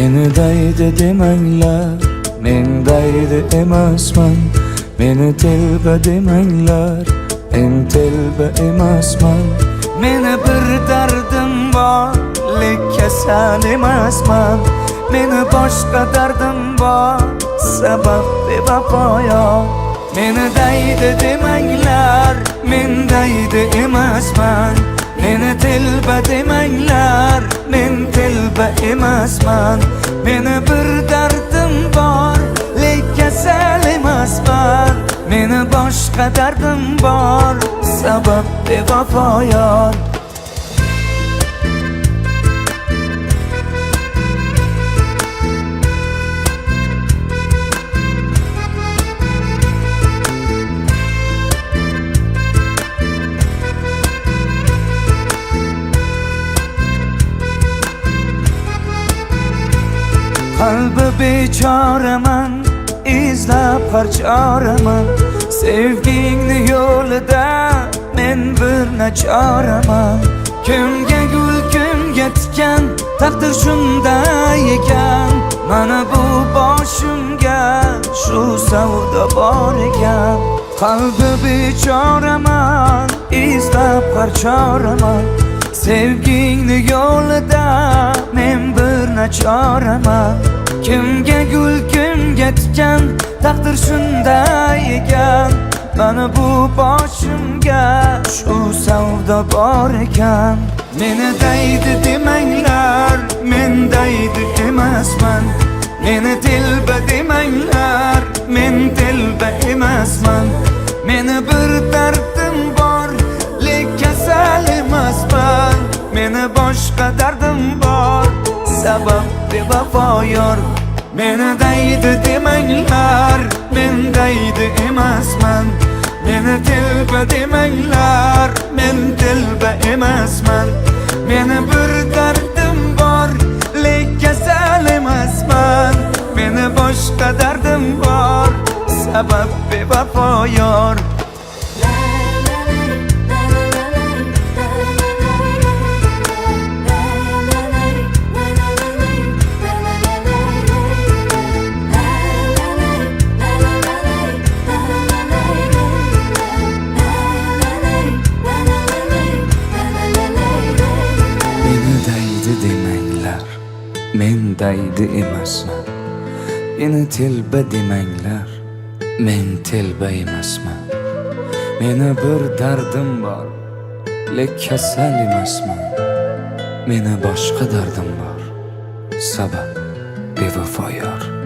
Meni daydi demanglar, men daydi emasman. Meni telba demanglar, men telba emasman. Meni bir dardim bor, lek kasal emasman. Meni boshqa dardim bor, sabab bevafo yo'q. Meni daydi demanglar, men daydi emasman. Meni telba demanglar, men telba emasman. Meni bir dardim bor, lek kasal emasman. Meni boshqa dardim bor, sabab bevafo yor. Qalbi bechoraman, izlab harchoraman. Sevgingni yo'lida men bir nachoraman. Kimga gul, kimga tikan, taqdir shunday ekan. Mana bu boshimga shu savdo bor ekan. Qalbi bechoraman, izlab harchoraman. Sevgingni yo'lida men bir nachoraman. Kimga gul, kimga tikan, taqdir shunday ekan. Mana bu boshimga shu savdo bor ekan. Meni daydi demanglar, men daydi emasman. Meni telba demanglar, men telba emasman. Meni bir dardim bor, lek kasal emasman. Meni boshqa dardim bor, sabab bevafo yor. Meni daydi demanglar, men daydi emasman. Meni telba demanglar, men telba emasman. Meni bir dardim bor, lek kasal emasman. Meni boshqa dardim bor, sabab bevafo yor. Demanglar, men daydi emasman. Meni telba demanglar, men telba emasman. Meni bir dardim bor, lek kasal emasman. Meni boshqa dardim bor, sabab bevafo yor.